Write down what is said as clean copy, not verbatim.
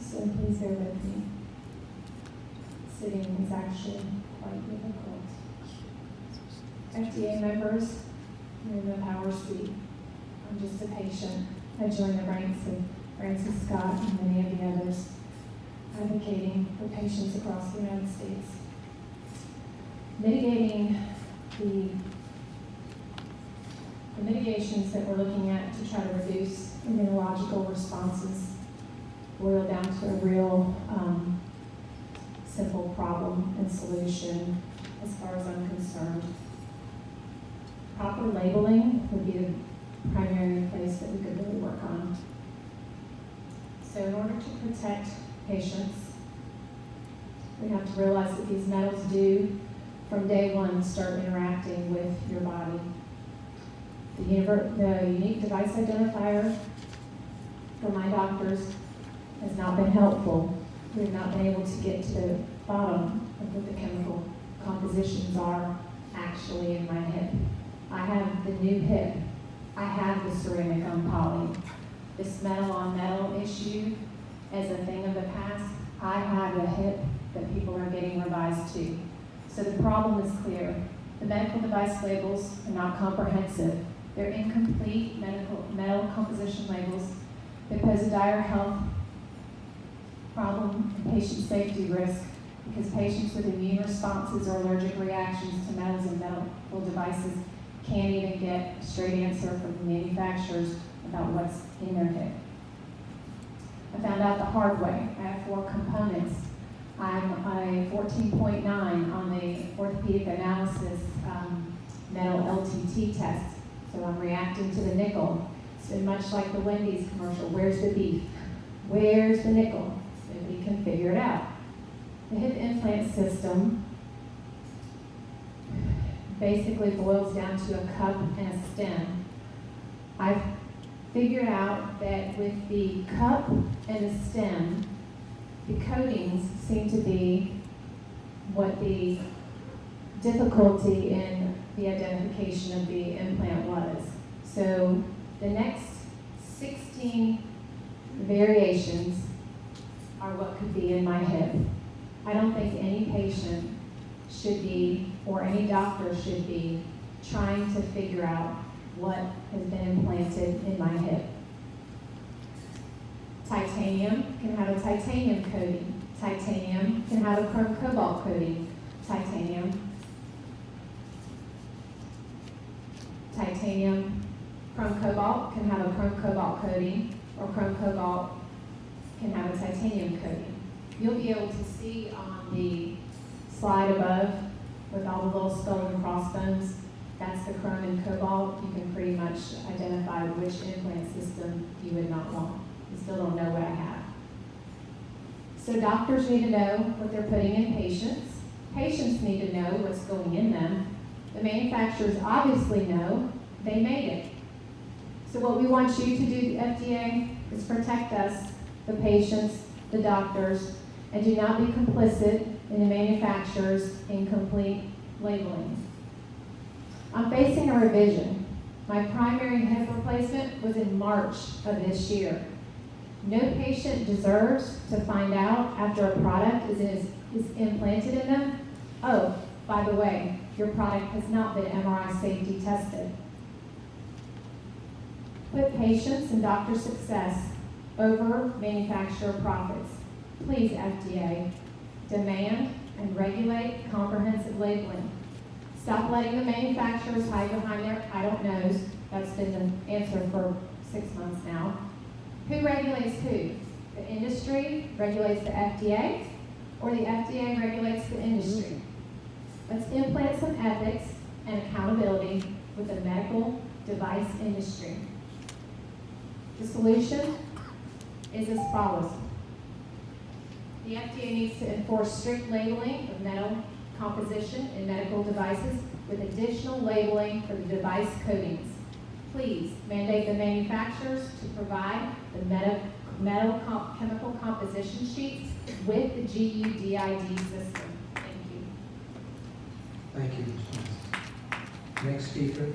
so please bear with me. Sitting is actually quite difficult. FDA members, you're in the power seat. I'm just a patient. I join the ranks of Francis Scott and many of the others advocating for patients across the United States. Mitigating the mitigations that we're looking at to try to reduce immunological responses boil down to a real simple problem and solution as far as I'm concerned. Proper labeling would be the primary place that we could really work on. So in order to protect patients, we have to realize that these metals do, from day one, start interacting with your body. The unique device identifier for my doctors has not been helpful. We've not been able to get to the bottom of what the chemical compositions are actually in my hip. I have the new hip. I have the ceramic on poly. This metal on metal issue as a thing of the past, I have a hip that people are getting revised to. So the problem is clear. The medical device labels are not comprehensive. They're incomplete metal composition labels that pose a dire health problem and patient safety risk because patients with immune responses or allergic reactions to metals and medical devices can't even get a straight answer from the manufacturers about what's in their hip. I found out the hard way. I have 4 components. I'm a 14.9 on the orthopedic analysis metal LTT test. So I'm reacting to the nickel. It's been much like the Wendy's commercial. Where's the beef? Where's the nickel? Nobody can figure it out. The hip implant system basically boils down to a cup and a stem. I've figured out that with the cup and the stem, the coatings seem to be what the difficulty in the identification of the implant was. So the next 16 variations are what could be in my hip. I don't think any patient should be, or any doctor should be, trying to figure out what has been implanted in my hip. Titanium can have a titanium coating. Titanium can have a chrome cobalt coating. Titanium chrome cobalt can have a chrome cobalt coating, or chrome cobalt can have a titanium coating. You'll be able to see on the slide above with all the little skull and crossbones, that's the chrome and cobalt. You can pretty much identify which implant system you would not want. You still don't know what I have. So doctors need to know what they're putting in patients. Patients need to know what's going in them. The manufacturers obviously know. They made it. So what we want you to do, the FDA, is protect us, the patients, the doctors, and do not be complicit in the manufacturer's incomplete labeling. I'm facing a revision. My primary hip replacement was in March of this year. No patient deserves to find out after a product is implanted in them, oh, by the way, your product has not been MRI safety tested. Put patients and doctor success over manufacturer profits. Please, FDA, demand and regulate comprehensive labeling. Stop letting the manufacturers hide behind their I don't knows. That's been the answer for 6 months now. Who regulates who? The industry regulates the FDA, or the FDA regulates the industry? Let's implant some ethics and accountability with the medical device industry. The solution is as follows. The FDA needs to enforce strict labeling of metal composition in medical devices with additional labeling for the device coatings. Please mandate the manufacturers to provide the chemical composition sheets with the GUDID system. Thank you. Thank you, Ms. Next speaker.